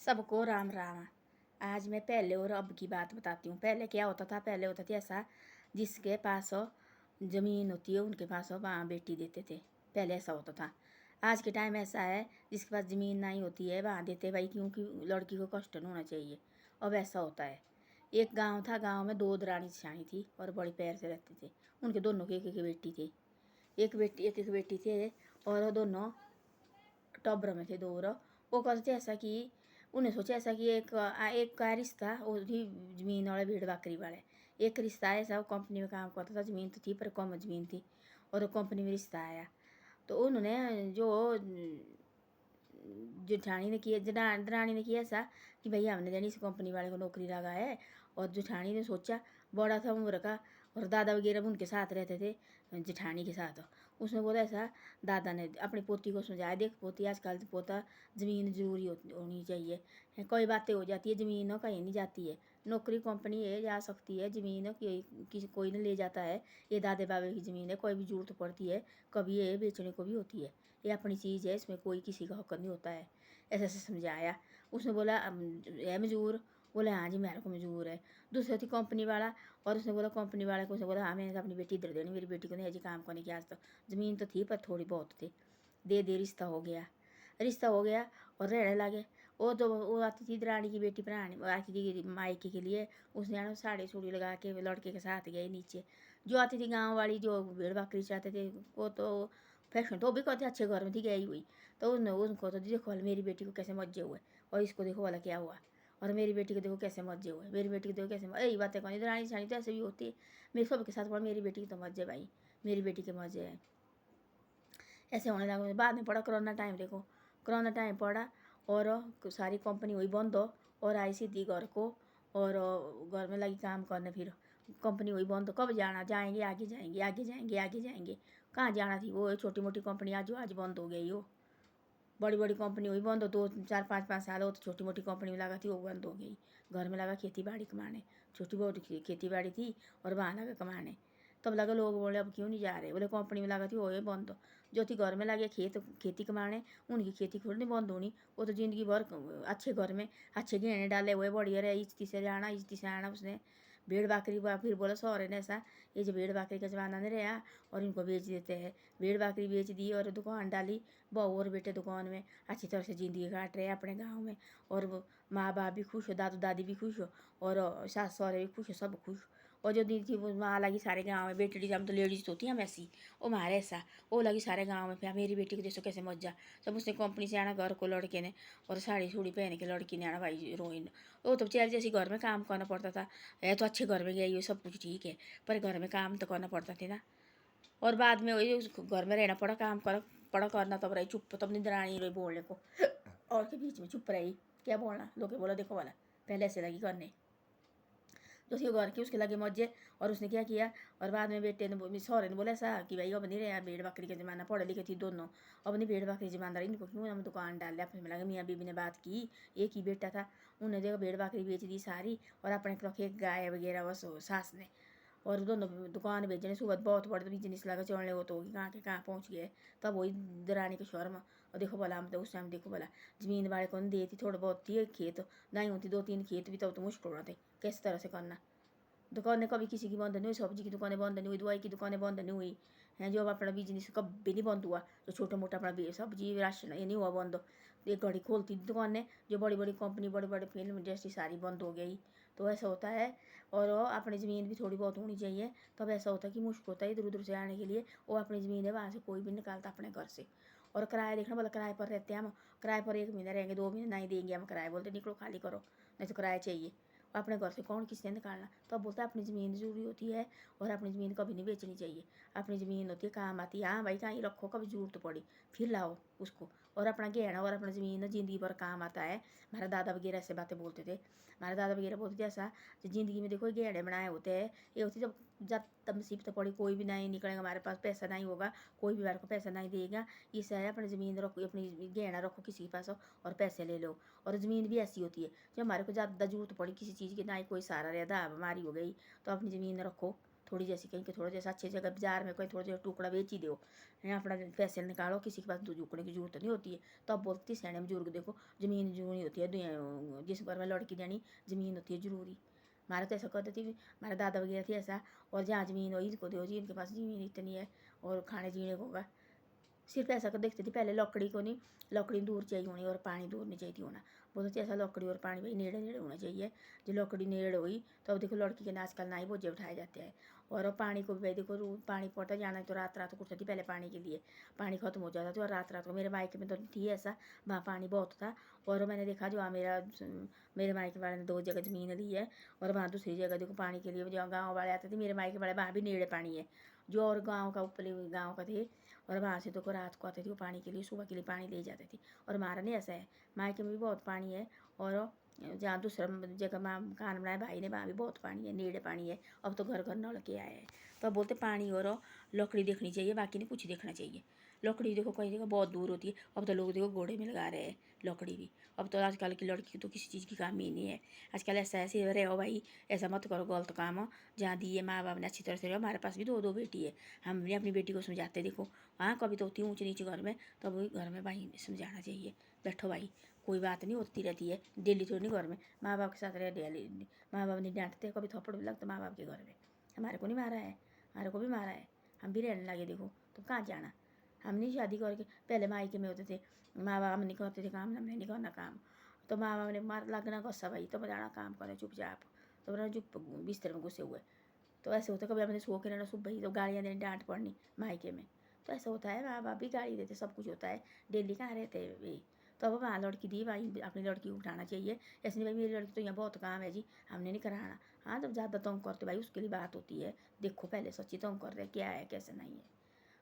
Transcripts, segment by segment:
सबको राम राम। आज मैं पहले और अब की बात बताती हूँ। पहले क्या होता था, पहले होता था ऐसा, जिसके पास ज़मीन होती है उनके पास वहाँ बेटी देते थे। पहले ऐसा होता था। आज के टाइम ऐसा है, जिसके पास ज़मीन नहीं होती है वहाँ देते भाई, क्योंकि लड़की को कष्ट नहीं होना चाहिए। अब ऐसा होता है। एक गांव था, गांव में दो दरानी जेठानी थी और बड़ी पैर से रहते थे। उनके दोनों के एक बेटी थे, एक बेटी थे, और वो दोनों टब्बर में थे दो। वो कहते थे ऐसा कि उन्हें सोचा ऐसा कि एक का रिश्ता वो थी ज़मीन वाले, भेड़ बकरी वाले। एक रिश्ता ऐसा, वो कंपनी में काम करता था, ज़मीन तो थी पर कम ज़मीन थी, और वो कंपनी में रिश्ता आया। तो उन्होंने जो जेठानी ने किया, दरानी ने किया ऐसा कि भैया हमने जानी इस कंपनी वाले को नौकरी लगा है। और जेठानी ने सोचा, बड़ा था उम्र का, और दादा वगैरह उनके साथ रहते थे जेठानी के साथ। उसने बोला ऐसा, दादा ने अपनी पोती को समझाया, देख पोती आजकल तो पोता ज़मीन ज़रूरी होनी चाहिए। कोई बातें हो जाती है, ज़मीन कहीं नहीं जाती है। नौकरी कंपनी है जा सकती है, ज़मीन कोई नहीं ले जाता है। ये दादे बाबे की ज़मीन है, कोई भी ज़रूरत पड़ती है कभी ये बेचने को भी होती है। ये अपनी चीज़ है, इसमें कोई किसी का हक नहीं होता है। ऐसे ऐसे समझाया। उसने बोला है मजूर? बोले हाँ जी मेरे को मजूर है। दूसरा थी कंपनी वाला, और उसने बोला कंपनी वाले को, उसने बोला हाँ मैंने अपनी बेटी इधर देनी, मेरी बेटी को नहीं अजी काम करने की आज तक। ज़मीन तो थी पर थोड़ी बहुत थी, दे रिश्ता हो गया। रिश्ता हो गया और रहने लगे। वो आती थी दरानी की बेटी बनाने, आती थी मायके के लिए। उसने आना साड़ी सूड़ी लगा के लड़के के साथ गए नीचे। जो आती थी गांव वाली, जो भेड़ बकरी चाहते थे, वो तो फैशन तो भी कहते अच्छे घर में थी गई हुई। तो उनको तो देखो मेरी बेटी को कैसे मजे हुए, और इसको देखो वाला क्या हुआ, और मेरी बेटी को देखो कैसे मजे हुए, मेरी बेटी को देखो कैसे यही बातें कौन दरानी छानी तो ऐसे भी होती है। मेरे सबके साथ पढ़ा, मेरी बेटी की तो मजे भाई, मेरी बेटी के मजे हैं। ऐसे होने लगा। बाद में पड़ा कोरोना टाइम, देखो कोरोना टाइम पड़ा, और सारी कंपनी हुई बंद हो, और आई सीधी घर को, और घर में लगी काम करने। फिर कंपनी हुई बंद, कब जाना, जाएंगे आगे जाएंगे, आगे जाएंगे, आगे जाएंगे। कहाँ जाना थी, वो छोटी मोटी कंपनी आज बंद हो गई हो। बड़ी बड़ी कंपनी हुई बंद हो, 2 4 5 5 साल हो, तो छोटी मोटी कंपनी में लगा थी वो बंद हो गई। घर में लगा खेती बाड़ी कमाने, छोटी बहुत खेती बाड़ी थी, और वहाँ लगा कमाने। तब लगा लोग बोले अब क्यों नहीं जा रहे, बोले कंपनी में लगा थी वो बंद हो। जो थी घर में लगे खेती कमाने, उनकी खेती थोड़ी नहीं बंद होनी। वो तो ज़िंदगी भर अच्छे घर में अच्छे गहने डाले हुए बढ़िया रहे, इज्जती से जाना, इज्जती से आना। उसने भेड़ बकरी फिर बोला सौरे ने ऐसा, ये जो भेड़ बकरी का जमाना नहीं रहा, और इनको बेच देते हैं। भेड़ बकरी बेच दी और दुकान डाली, बहू और बेटे दुकान में अच्छी तरह से ज़िंदगी काट रहे हैं अपने गाँव में। और वो माँ बाप भी खुश हो, दादू दादी भी खुश हो, और सास सहुरे भी खुश हो, सब खुश। और जो दी थी वो माँ लगी सारे गाँव में, बेटी हम तो लेडीज तो होती हैं हम ऐसी, वो मारे ऐसा, वो लगी सारे गाँव में फिर मेरी बेटी को देखो कैसे मजा। सब उसने कंपनी से आना घर को लड़के ने, और साड़ी सूड़ी पहन के लड़की ने आना भाई रोइन। वो तो बेचारी जैसे घर में काम करना पड़ता था। है तो अच्छे घर में गई हो, सब कुछ ठीक है, पर घर में काम तो करना पड़ता था ना। और बाद में वही घर में रहना पड़ा, काम कर पड़ा करना। तब रही चुप, तब नहीं दरानी रही बोलने को, और के बीच में चुप रही, क्या बोलना। लोग बोला देखो वाला पहले ऐसे लगी करने, तो उसके घर की उसके लगे मौजे। और उसने क्या किया, और बाद में बेटे ने सौरे ने बोला ऐसा कि भाई अब नहीं रहा भेड़ बकरी का जमाना, पढ़े लिखे थी दोनों, अब नहीं भेड़ बकरी जमाना, इनको क्यों हम दुकान डाल लिया अपने में लगे। मियाँ बीबी ने बात की, एक ही बेटा था, उन्हें देखो भेड़ बकरी बेच दी सारी, और अपने रखे गाय वगैरह बस सास ने। और दोनों दुकान बेचने सुबह बहुत बड़ा बिजनेस लगा चलने, वो तो होगी कहाँ के कहाँ पहुँच गए। तब वही दरानी के शर्म। और देखो भला हम तो उस टाइम देखो भला ज़मीन वाले को नहीं देती, थोड़ा बहुत थी खेत, नहीं होती 2 3 खेत भी, तब तो मुश्किल होना थे किस तरह से करना। दुकानें कभी किसी की बंद नहीं हुई, सब्जी की दुकानें बंद नहीं हुई, दवाई की दुकानें बंद नहीं हुई हैं। जो अपना बिजनेस कभी नहीं बंद हुआ, जो छोटा मोटा अपना सब्जी राशन ये नहीं हुआ बंद। एक घड़ी खोलती दुकानें, जो बड़ी बड़ी कंपनी बड़े बड़े फिल्म इंडस्ट्री सारी बंद हो गई। तो ऐसा होता है। और अपनी ज़मीन भी थोड़ी बहुत होनी चाहिए, तब ऐसा होता है कि मुश्किल होता है इधर उधर से आने के लिए। वो अपनी ज़मीन है, वहाँ से कोई भी निकालता अपने घर से। और किराया देखना बोला, किराए पर रहते हैं हम, किराए पर 1 महीना रहेंगे, 2 महीने नहीं देंगे हम किराया, बोलते निकलो खाली करो, नहीं तो किराया चाहिए। अपने घर से कौन किसने निकालना। तो अब बोलता है अपनी ज़मीन ज़रूरी होती है, और अपनी ज़मीन कभी नहीं बेचनी चाहिए। अपनी ज़मीन होती है काम आती है, हाँ भाई कहीं रखो, कभी ज़रूरत पड़ी फिर लाओ उसको। और अपना गहना और अपना ज़मीन ज़िंदगी भर काम आता है। हमारे दादा वगैरह ऐसे बातें बोलते थे, हमारे दादा वगैरह बोलते थे ऐसा, ज़िंदगी में देखो गहने बनाए होते हैं। ये होती जब तब मुसीबत पड़ी, कोई भी नहीं निकलेगा, हमारे पास पैसा नहीं होगा, कोई भी हमारे को पैसा नहीं देगा। इससे है अपनी ज़मीन रखो, अपनी गहना रखो किसी के पास, और पैसे ले लो। और ज़मीन भी ऐसी होती है, जब हमारे को ज़्यादा ज़रूरत पड़ी किसी चीज़ की, ना ही कोई सहारा रहा, बीमारी हो गई, तो अपनी ज़मीन रखो, थोड़ी जैसी कहीं के थोड़ा जैसा अच्छी जगह बाजार में कोई थोड़ा जैसा टुकड़ा बेच ही दो, है अपना पैसे निकालो, किसी के पास जुकने की जरूरत नहीं होती है। तो अब बोलती सियाने बुजुर्ग देखो जमीन जरूरी होती है, जिस घर में लड़की देनी जमीन होती है जरूरी। हमारा तो ऐसा करते थी, हमारे दादा वगैरह थी ऐसा, और जहाँ ज़मीन हो इनको दो जी, इनके पास ज़मीन इतनी है और खाने जीने को होगा। सिर्फ ऐसा कर देखते थे पहले, लकड़ी को नहीं, लकड़ी दूर चाहिए होनी और पानी दूर नहीं चाहिए होना। बोलते थे ऐसा लकड़ी और पानी भाई नेड़े नेड़े होना चाहिए। जो लकड़ी नेड़े हुई तो अब देखो लड़की के आजकल ना ही बोझे उठाए जाते हैं। और अब पानी को भी भाई देखो पानी पड़ता जाना तो रात रात को उठती थी पहले पानी के लिए, पानी खत्म हो जाता था और रात रात को, मेरे मायके में तो थी ऐसा, वहाँ पानी बहुत था। और मैंने देखा जो मेरे मायके वाले ने 2 जगह ज़मीन ली है, और वहाँ दूसरी जगह देखो पानी के लिए जहाँ गाँव वाले आते थे, मेरे मायके वाले वहाँ भी नेड़े पानी है। जो और गाँव का ऊपरी गाँव का थे, और वहाँ से तो रात को आते थे वो पानी के लिए, सुबह के लिए पानी ले जाते थे। और हमारा नहीं ऐसा है, मायके में भी बहुत पानी है, और जहाँ दूसरा जगह माँ मकान बनाया भाई ने वहाँ भी बहुत पानी है, नेड़े पानी है। अब तो घर घर नल के आए हैं। तो अब बोलते पानी और लकड़ी देखनी चाहिए, बाकी नहीं कुछ देखना चाहिए। लकड़ी देखो कई जगह बहुत दूर होती है, अब तो लोग देखो घोड़े में लगा रहे हैं लकड़ी भी। अब तो आजकल की लड़की तो किसी चीज़ की काम ही नहीं है। आजकल ऐसा ऐसे रहे हो भाई, ऐसा मत करो गलत काम। जहाँ दिए माँ बाप ने अच्छी तरह से रहो, हमारे पास भी 2 बेटी है, हम भी अपनी बेटी को समझाते देखो। हाँ कभी तो होती ऊँच नीच घर में, तब वही घर में भाई समझाना चाहिए, बैठो भाई कोई बात नहीं होती रहती है, डेली तो नहीं घर में माँ बाप के साथ रह डेली। माँ बाप नहीं डांटते, कभी थप्पड़ भी लगता माँ बाप के घर में। हमारे को नहीं मारा है, हमारे को भी मारा है, हम भी रहने लगे देखो। तो कहाँ जाना, हम नहीं शादी करके पहले मायके में होते थे, माँ बाप नहीं करते थे काम, हमने नहीं करना काम, तो माँ बाप ने मार लगना गुस्सा भाई, तो जाना काम करे चुपचाप, तो बना चुप बिस्तर में घुसे हुए। तो ऐसे होता कभी हमने सो के रहना सुबह ही, तो गालियाँ देनी डांट पड़नी मायके में। तो ऐसा होता है, माँ बाप भी गाली देते, सब कुछ होता है, डेली कहाँ रहते वे। तो अब वहाँ लड़की दी भाई, अपनी लड़की को उठाना चाहिए। ऐसे नहीं भाई मेरी लड़की तो यहाँ बहुत काम है जी, हमने नहीं कराना। हाँ जब ज़्यादा तंग करते भाई उसके लिए बात होती है, देखो पहले सच्ची तंग कर रहे क्या है कैसे नहीं है।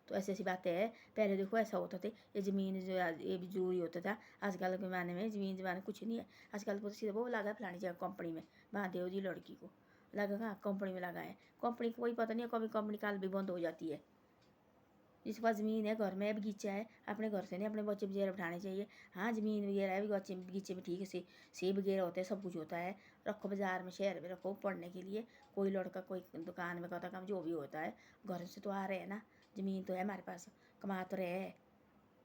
तो ऐसी ऐसी बातें हैं। पहले देखो ऐसा होता था, ये ज़मीन जो ये भी जरूरी होता था। आजकल के ज़माने में ज़मीन जमाने कुछ नहीं है। आजकल तो सीधा वो लगा फलानी जगह कंपनी में, वहाँ दो जी लड़की को, लगा कहाँ कंपनी में लगा है। कंपनी को कोई पता नहीं है, कभी कंपनी काल भी बंद हो जाती है। जिसके पास ज़मीन है, घर में बगीचा है, अपने घर से नहीं अपने बच्चे वगैरह बिठाने चाहिए। हाँ ज़मीन वगैरह है, बच्चे बगीचे में ठीक है, सेब वगैरह होते हैं, सब कुछ होता है, रखो बाजार में शहर में रखो पढ़ने के लिए। कोई लड़का कोई दुकान में करता काम जो भी होता है, घर से तो आ रहे हैं ना, ज़मीन तो है हमारे पास, कमा तो रहे हैं,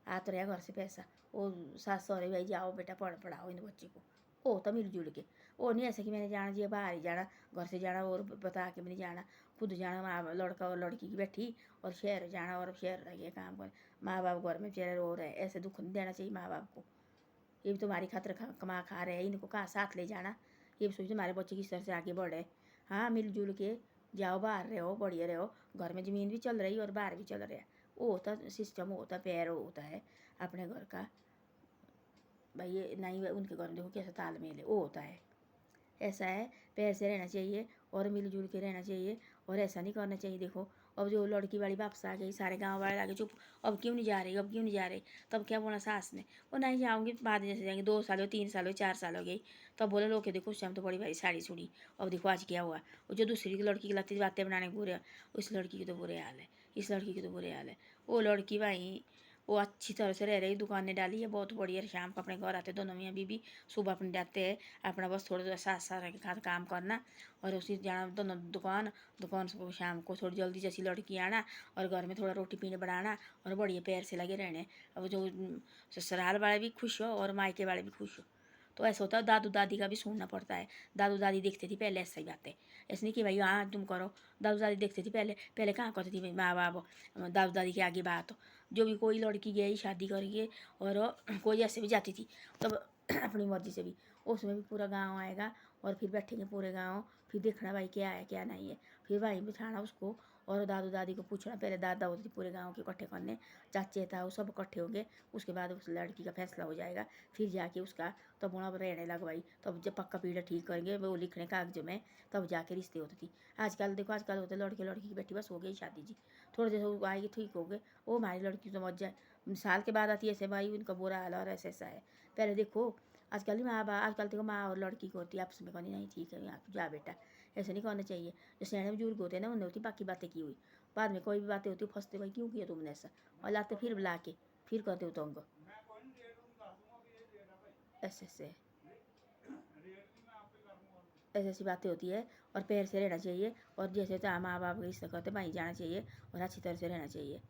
आ तो रहा घर से पैसा। वो सास सहुरे भाई जाओ बेटा पढ़ाओ इन बच्चे को, हो तो मिलजुल के। वो नहीं ऐसा कि मैंने जाना जी बाहर ही जाना, घर से जाना और बता के मैंने जाना, खुद जाना माँ लड़का और लड़की की बैठी, और शहर जाना और अब शहर रह गया काम कर। माँ बाप घर में बेचारे रो रहे हैं, ऐसे दुख नहीं देना चाहिए माँ बाप को। ये भी तुम्हारी खातर कमा खा रहे हैं, इनको कहाँ साथ ले जाना। ये भी सोचते हमारे बच्चे किस तरह से आगे बढ़े। हाँ मिलजुल के जाओ, बाहर रहो बढ़िया रहो, घर में ज़मीन भी चल रही और बाहर भी चल रहा है। वो होता सिस्टम होता पैर होता है अपने घर का भाई, ये नहीं उनके घर में देखो कैसा तालमेल है, वो होता है। ऐसा है, पैर से रहना चाहिए और मिलजुल के रहना चाहिए, और ऐसा नहीं करना चाहिए। देखो अब जो लड़की वाली वापस आ गई, सारे गांव वाले आगे चुप, अब क्यों नहीं जा रही, अब क्यों नहीं जा रही। तब क्या बोला सास ने, वो नहीं जाऊँगी बाद में जैसे जाएंगे, 2 साल हो 3 साल हो 4 साल हो गई। तब बोले लोग के देखो उस टाइम तो बड़ी भारी साड़ी सुड़ी। अब देखो आज क्या हुआ, वो जो दूसरी की लड़की की लती बातें बनाने के बुरे, उस लड़की की तो बुरे हाल है, इस लड़की की तो बुरे हाल है। वो लड़की भाई वो अच्छी तरह से रह रही, दुकान डाली है बहुत बढ़िया, शाम को अपने घर आते दोनों मियाँ बीबी, सुबह अपने जाते हैं अपना बस थोड़ा थोड़ा साथ साथ के साथ काम करना, और उसी जाना दोनों दुकान, दुकान से शाम को थोड़ी जल्दी जैसी लड़की आना, और घर में थोड़ा रोटी पीने बनाना, और बढ़िया पैर से लगे रहने। अब जो ससुराल वाले भी खुश हो और मायके वाले भी खुश हो। तो ऐसा होता है, दादू दादी का भी सुनना पड़ता है। दादू दादी देखते थी पहले ऐसा ही बातें, ऐसे नहीं कि भाई हाँ तुम करो। दादू दादी देखते थी पहले, पहले कहाँ करती थी माँ बाप दादू दादी के आगे बात। जो भी कोई लड़की गई शादी करके, और कोई ऐसे भी जाती थी तब अपनी मर्जी से भी, उसमें भी पूरा गांव आएगा, और फिर बैठेंगे पूरे गांव, फिर देखना भाई क्या है क्या नहीं है, फिर भाई बिठाना उसको, और दादू दादी को पूछना। पहले दादा होती थी पूरे गांव के इकट्ठे करने, चाचे था वो सब इकट्ठे होंगे, उसके बाद उस लड़की का फैसला हो जाएगा, फिर जाके उसका तब बुढ़ा रहने लग भाई, तब जब पक्का पीढ़ा ठीक करेंगे वो लिखने कागज में, तब जाके रिश्ते होती थी। आजकल देखो आजकल होते लड़के लड़की की बेटी बस हो गई शादी जी, थोड़े देर वो आएगी ठीक हो गए, वो हमारी लड़की तो मर जाए साल के बाद आती है ऐसे भाई, उनका बुरा हाल और ऐसा ऐसा है। पहले देखो आजकल ही माँ बाप, आजकल देखो माँ और लड़की को होती है आपस में, कहनी नहीं ठीक है यहाँ जा बेटा, ऐसे नहीं करना चाहिए। जो सियाने बुजुर्ग होते हैं ना उन्हें होती बाकी बातें की हुई, बाद में कोई भी बातें होती फंसते भाई क्यों किया तुमने ऐसा, और लाते फिर बुला के फिर करते हो तंग, ऐसे ऐसे। ऐसी ऐसी बातें होती है। और प्यार से रहना चाहिए, और जैसे माँ बाप का रिश्ता करते वहीं जाना चाहिए और अच्छी तरह से रहना चाहिए।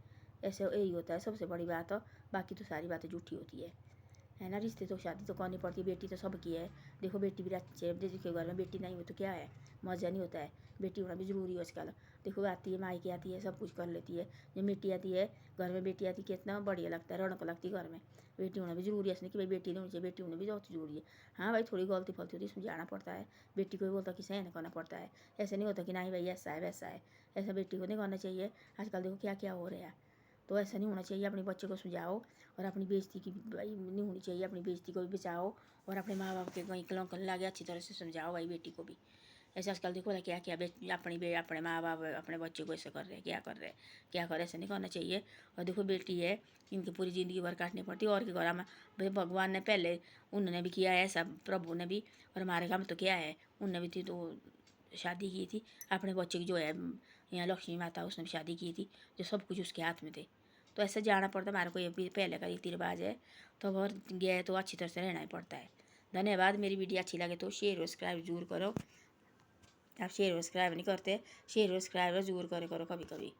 ऐसे यही होता है सबसे बड़ी बात। और बाकी तो सारी बातें झूठी होती है ना। रिश्ते तो शादी तो करनी पड़ती है, बेटी तो सबकी है। देखो बेटी भी अच्छी है, जिसके घर में बेटी नहीं हो तो क्या है, मज़ा नहीं होता है। बेटी होना भी ज़रूरी है आजकल। देखो आती है मायके आती है, सब कुछ कर लेती है। जब बेटी आती है घर में, बेटी आती है कितना बढ़िया लगता है, रौनक लगती है घर में। बेटी होना भी ज़रूरी है, ऐसे नहीं कि भाई बेटी नहीं होनी चाहिए, बेटी होना भी बहुत ज़रूरी है। हाँ भाई, थोड़ी गलती फलती होती है, इसमें जाना पड़ता है। बेटी को भी बोलता कि सहन करना पड़ता है। ऐसे नहीं होता कि नहीं भाई ऐसा है वैसा है, ऐसा बेटी को नहीं करना चाहिए। आजकल देखो क्या क्या हो रहा है, तो ऐसा नहीं होना चाहिए। अपने बच्चे को समझाओ, और अपनी बेइज्जती की भाई नहीं होनी चाहिए, अपनी बेइज्जती को भी बचाओ। और अपने माँ बाप के कहीं कलंक लगे अच्छी तरह से समझाओ भाई बेटी को भी। ऐसे आजकल देखो ना क्या क्या अपने माँ बाप अपने बच्चे को ऐसे कर रहे हैं, क्या कर रहे हैं, क्या कर रहे हैं, ऐसे नहीं करना चाहिए। और देखो बेटी है, इनकी पूरी ज़िंदगी भर काटनी पड़ती है। और के घर में भाई भगवान ने पहले उन्होंने भी किया है ऐसा, प्रभु ने भी। और हमारे घर में तो क्या है, उनने भी थी तो शादी की थी अपने बच्चे की, जो है यहाँ लक्ष्मी माता, उसने भी शादी की थी, जो सब कुछ उसके हाथ में थे। तो ऐसे जाना पड़ता है, हमारे को ये भी पहले का रीति रिवाज है। तो और गया है तो अच्छी तरह से रहना ही पड़ता है। धन्यवाद। मेरी वीडियो अच्छी लगे तो शेयर और सब्सक्राइब जरूर करो। आप शेयर और सब्सक्राइब नहीं करते, शेयर और सब्सक्राइब जरूर करो कभी कभी।